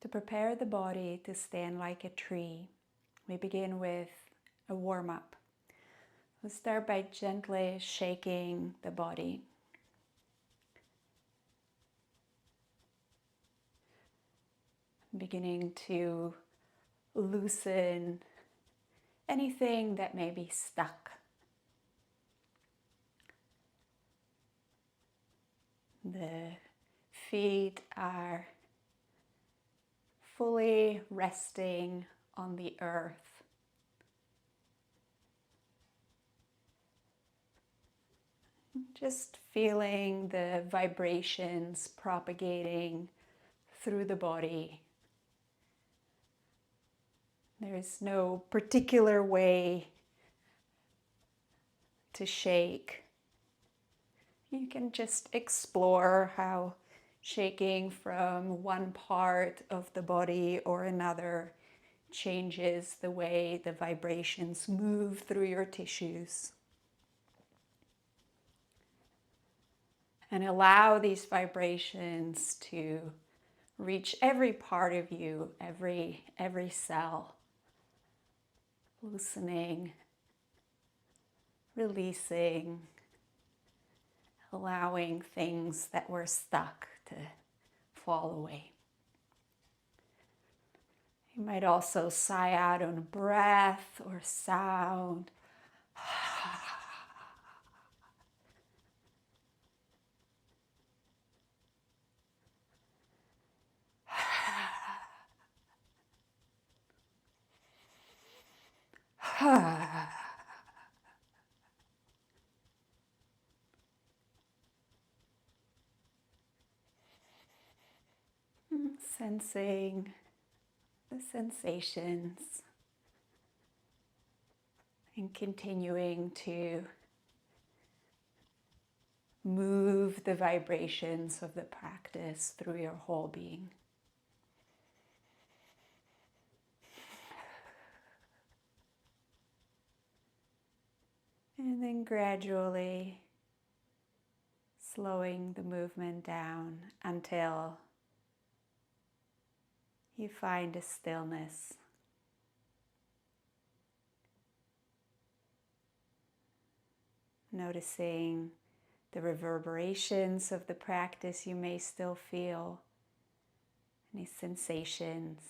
To prepare the body to stand like a tree, we begin with a warm-up. We'll start by gently shaking the body. Beginning to loosen anything that may be stuck. The feet are fully resting on the earth. Just feeling the vibrations propagating through the body. There is no particular way to shake. You can just explore how shaking from one part of the body or another changes the way the vibrations move through your tissues. And allow these vibrations to reach every part of you, every cell. Loosening, releasing, allowing things that were stuck to fall away. You might also sigh out on a breath or sound. Sensing the sensations and continuing to move the vibrations of the practice through your whole being. And then gradually slowing the movement down until you find a stillness. Noticing the reverberations of the practice you may still feel, any sensations,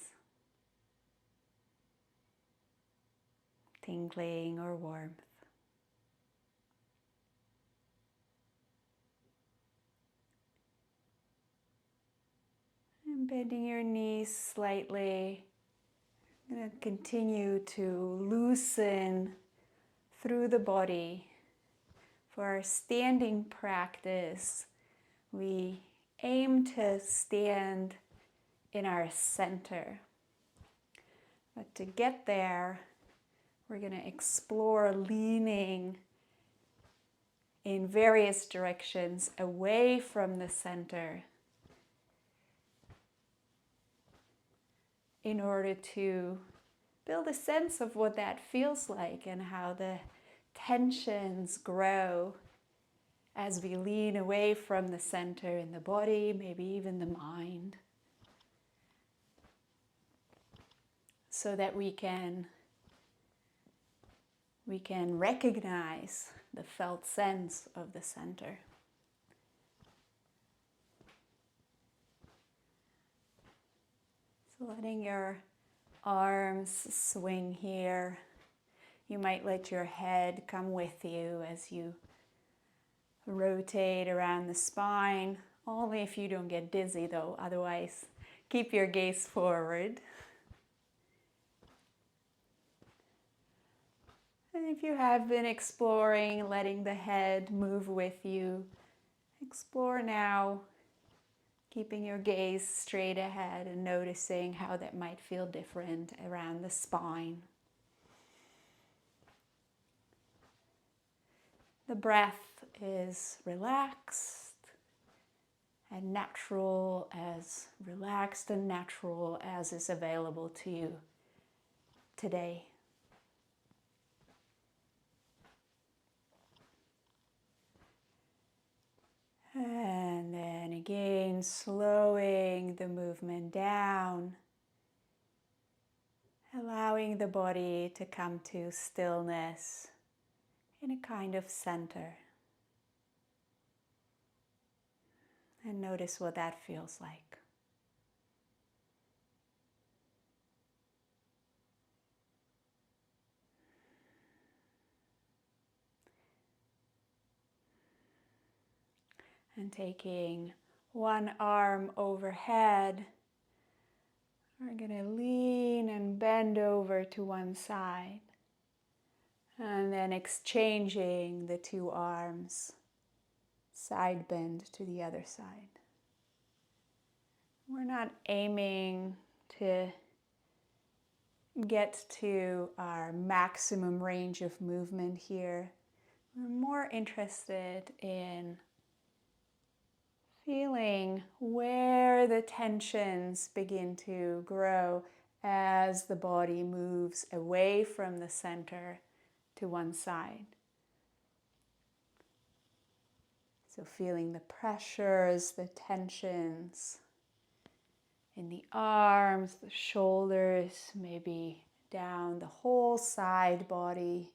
tingling or warmth. And bending your knees slightly. I'm going to continue to loosen through the body. For our standing practice, we aim to stand in our center. But to get there, we're going to explore leaning in various directions away from the center in order to build a sense of what that feels like and how the tensions grow as we lean away from the center in the body, maybe even the mind, so that we can recognize the felt sense of the center. So letting your arms swing here. You might let your head come with you as you rotate around the spine, only if you don't get dizzy though, otherwise keep your gaze forward. And if you have been exploring, letting the head move with you, explore now, keeping your gaze straight ahead and noticing how that might feel different around the spine. The breath is relaxed and natural, as relaxed and natural as is available to you today. And then again, slowing the movement down, allowing the body to come to stillness in a kind of center. And notice what that feels like. And taking one arm overhead, we're going to lean and bend over to one side. And then exchanging the two arms, side bend to the other side. We're not aiming to get to our maximum range of movement here. We're more interested in feeling where the tensions begin to grow as the body moves away from the center to one side. So feeling the pressures, the tensions in the arms, the shoulders, maybe down the whole side body,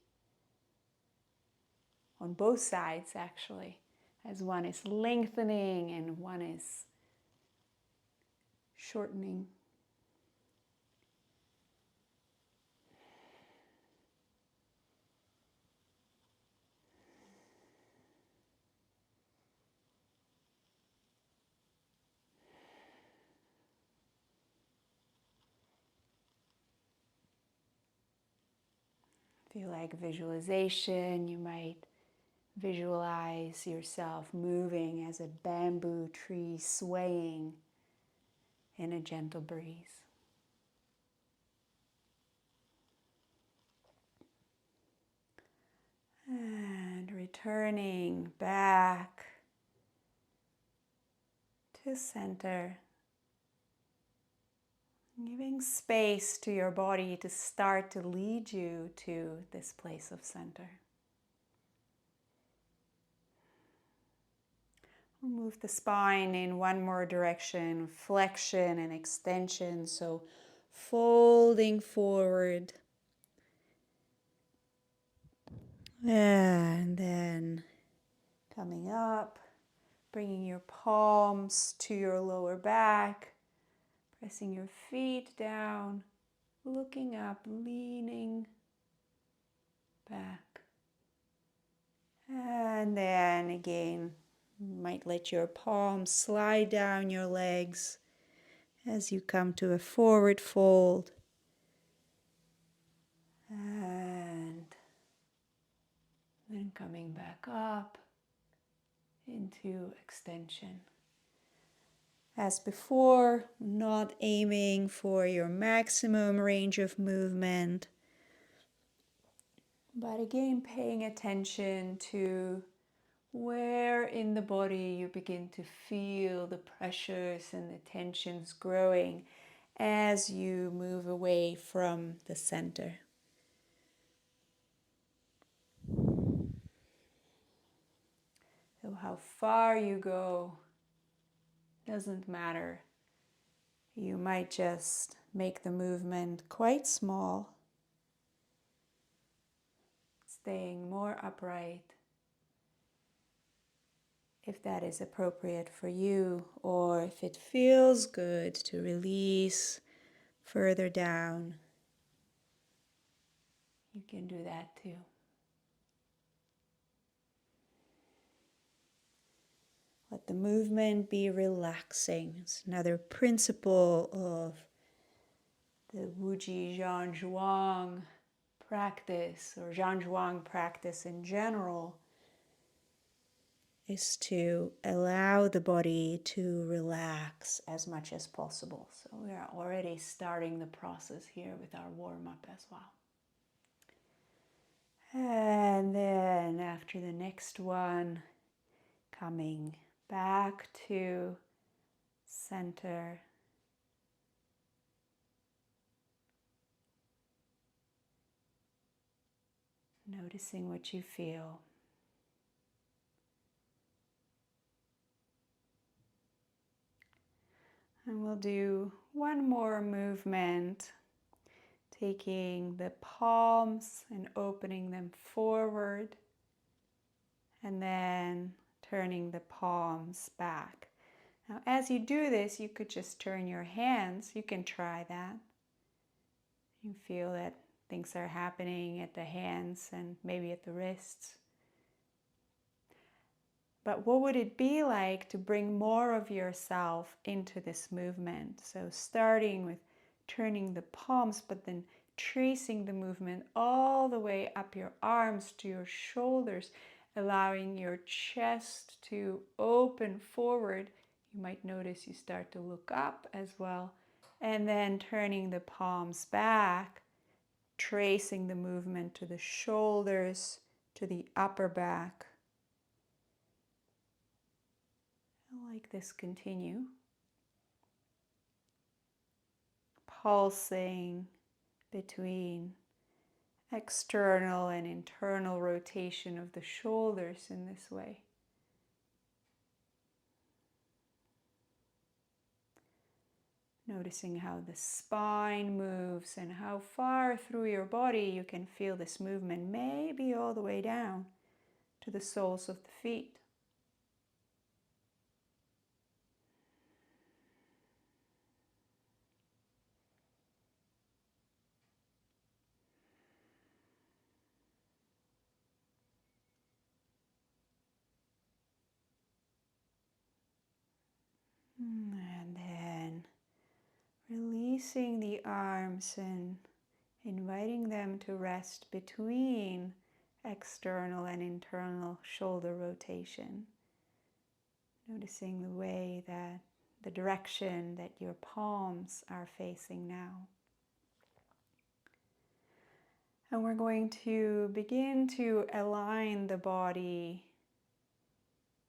on both sides actually, as one is lengthening and one is shortening. If you like visualization, you might visualize yourself moving as a bamboo tree swaying in a gentle breeze. And returning back to center, giving space to your body to start to lead you to this place of center. We'll move the spine in one more direction, flexion and extension, so folding forward. And then coming up, bringing your palms to your lower back, pressing your feet down, looking up, leaning back. And then again, you might let your palms slide down your legs as you come to a forward fold. And then coming back up into extension. As before, not aiming for your maximum range of movement, but again paying attention to where in the body you begin to feel the pressures and the tensions growing as you move away from the center. So how far you go doesn't matter. You might just make the movement quite small, staying more upright if that is appropriate for you, or if it feels good to release further down, you can do that too. Let the movement be relaxing. It's another principle of the Wuji Zhan Zhuang practice, or Zhan Zhuang practice in general, is to allow the body to relax as much as possible. So we are already starting the process here with our warm-up as well. And then after the next one, coming back to center. Noticing what you feel. And we'll do one more movement, taking the palms and opening them forward, and then turning the palms back. Now, as you do this, you could just turn your hands. You can try that. You feel that things are happening at the hands and maybe at the wrists. But what would it be like to bring more of yourself into this movement? So starting with turning the palms, but then tracing the movement all the way up your arms to your shoulders, allowing your chest to open forward. You might notice you start to look up as well. And then turning the palms back, tracing the movement to the shoulders, to the upper back. Like this, continue. Pulsing between external and internal rotation of the shoulders in this way. Noticing how the spine moves and how far through your body you can feel this movement, maybe all the way down to the soles of the feet. And then releasing the arms and inviting them to rest between external and internal shoulder rotation. Noticing the way that the direction that your palms are facing now. And we're going to begin to align the body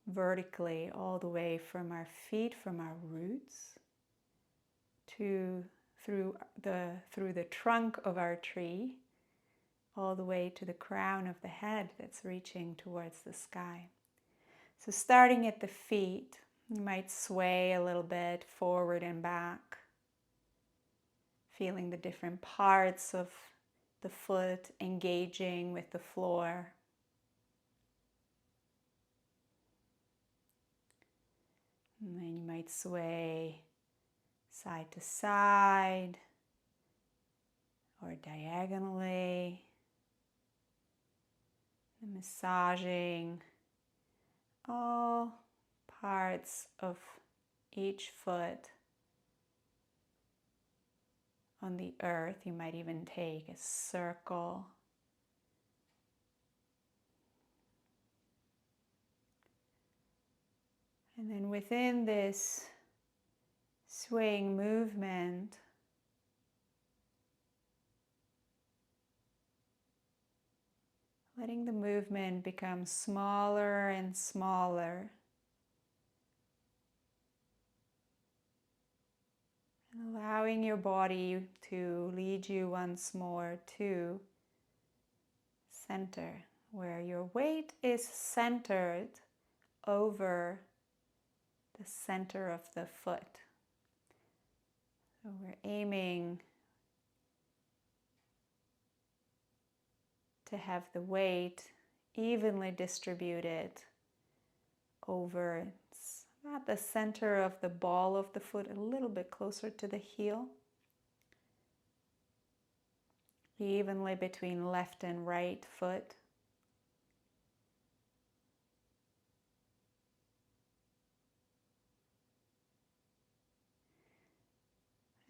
vertically all the way from our feet, from our roots, to through the trunk of our tree, all the way to the crown of the head that's reaching towards the sky. So starting at the feet, you might sway a little bit forward and back, feeling the different parts of the foot engaging with the floor. And then you might sway side to side or diagonally, and massaging all parts of each foot on the earth. You might even take a circle. And then within this swaying movement, letting the movement become smaller and smaller. And allowing your body to lead you once more to center, where your weight is centered over the center of the foot. So we're aiming to have the weight evenly distributed over about the center of the ball of the foot, a little bit closer to the heel. Evenly between left and right foot.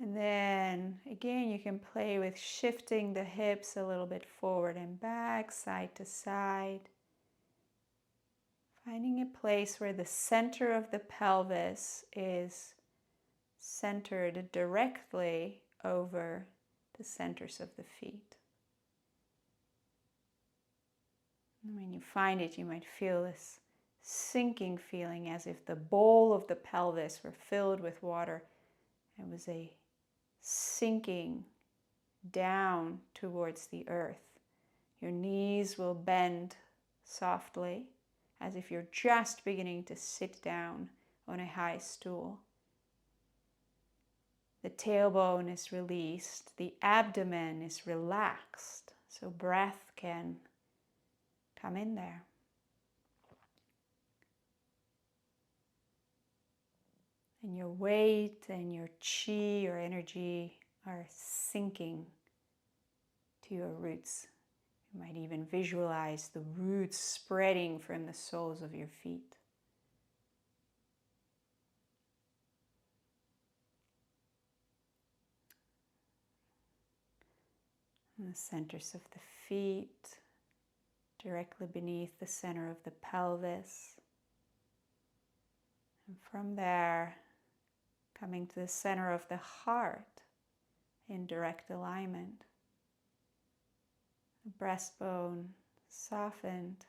And then again, you can play with shifting the hips a little bit forward and back, side to side. Finding a place where the center of the pelvis is centered directly over the centers of the feet. And when you find it, you might feel this sinking feeling as if the bowl of the pelvis were filled with water. It was a sinking down towards the earth. Your knees will bend softly as if you're just beginning to sit down on a high stool. The tailbone is released, the abdomen is relaxed, so breath can come in there. And your weight and your chi, your energy, are sinking to your roots. You might even visualize the roots spreading from the soles of your feet. And the centers of the feet, directly beneath the center of the pelvis. And from there, coming to the center of the heart in direct alignment. The breastbone softened,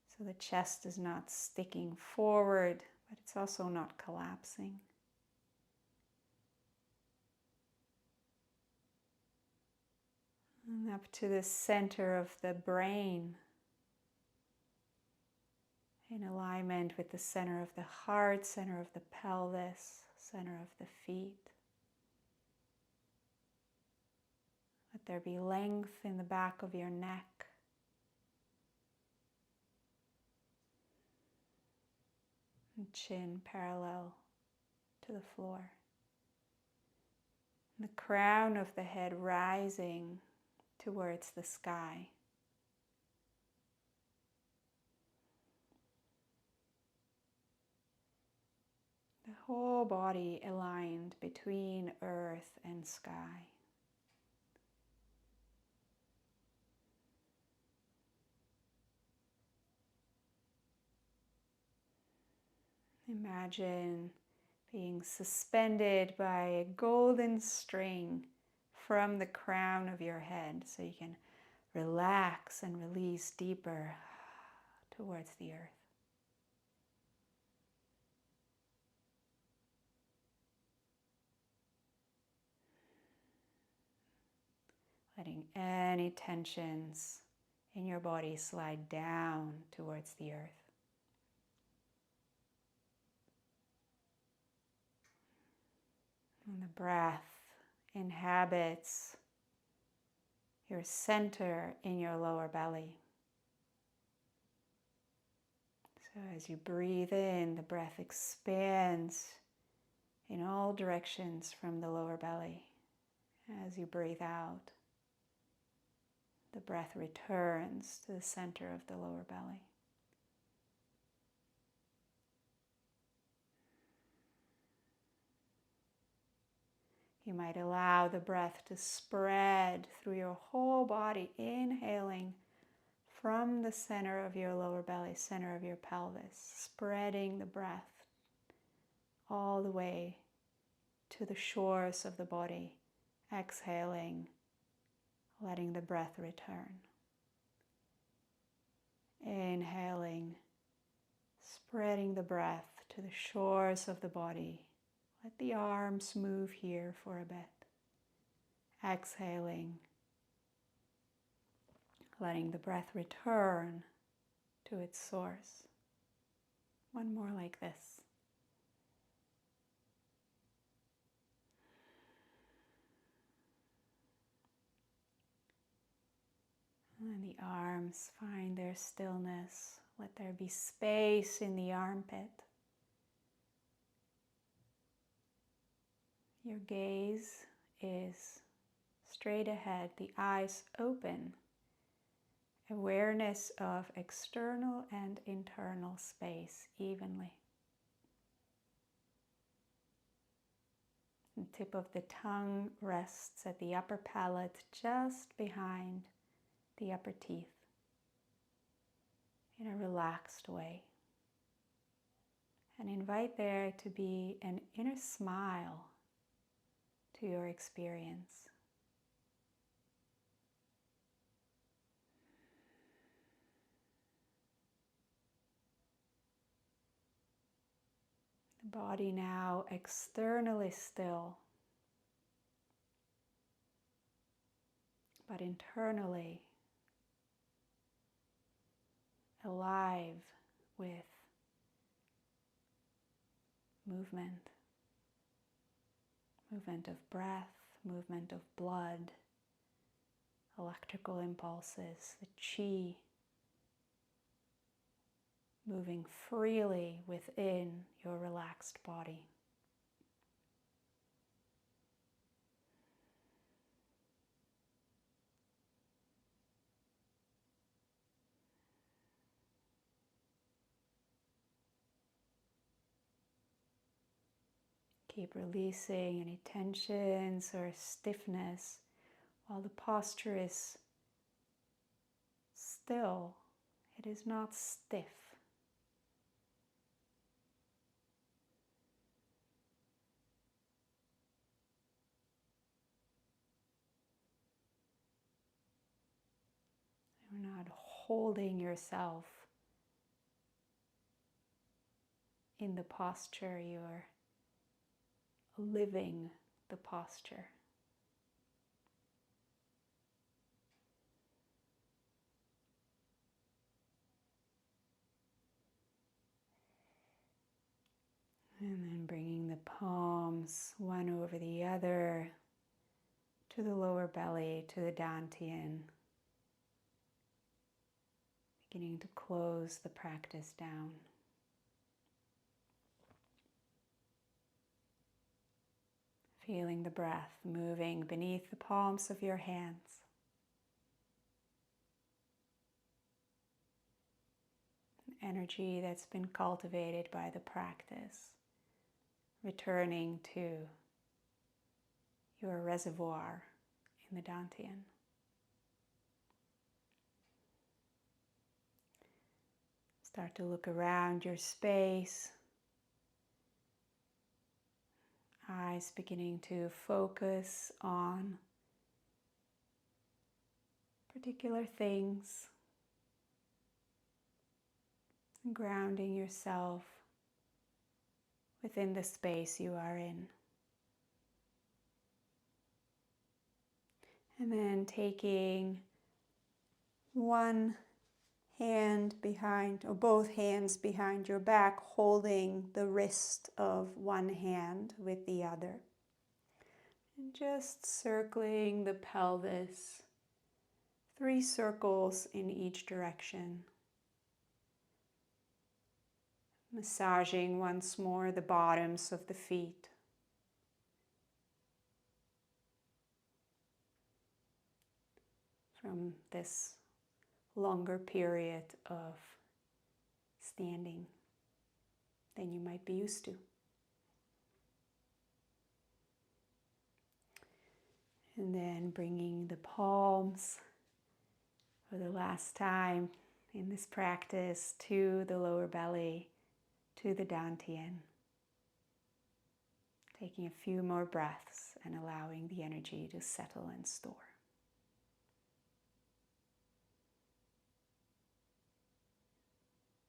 so the chest is not sticking forward, but it's also not collapsing. And up to the center of the brain, in alignment with the center of the heart, center of the pelvis, center of the feet. Let there be length in the back of your neck. And chin parallel to the floor. And the crown of the head rising towards the sky. The whole body aligned between earth and sky. Imagine being suspended by a golden string from the crown of your head, so you can relax and release deeper towards the earth. Letting any tensions in your body slide down towards the earth. And the breath inhabits your center in your lower belly. So as you breathe in, the breath expands in all directions from the lower belly. As you breathe out, the breath returns to the center of the lower belly. You might allow the breath to spread through your whole body, inhaling from the center of your lower belly, center of your pelvis, spreading the breath all the way to the shores of the body, exhaling, letting the breath return. Inhaling, spreading the breath to the shores of the body. Let the arms move here for a bit. Exhaling, letting the breath return to its source. One more like this. And the arms find their stillness. Let there be space in the armpit. Your gaze is straight ahead, the eyes open. Awareness of external and internal space evenly. The tip of the tongue rests at the upper palate, just behind the upper teeth, in a relaxed way. And invite there to be an inner smile to your experience. The body now externally still, but internally alive with movement. movement of breath, movement of blood, electrical impulses, the qi moving freely within your relaxed body. Keep releasing any tensions or stiffness while the posture is still. It is not stiff. You're not holding yourself in the posture, you're living the posture. And then bringing the palms one over the other to the lower belly, to the dantian. Beginning to close the practice down. Feeling the breath moving beneath the palms of your hands. Energy that's been cultivated by the practice, returning to your reservoir in the dantian. Start to look around your space. Eyes beginning to focus on particular things. Grounding yourself within the space you are in. And then taking one hand behind, or both hands behind your back, holding the wrist of one hand with the other. And just circling the pelvis, 3 circles in each direction. Massaging once more the bottoms of the feet. From this longer period of standing than you might be used to. And then bringing the palms for the last time in this practice to the lower belly, to the dantian. Taking a few more breaths and allowing the energy to settle and store.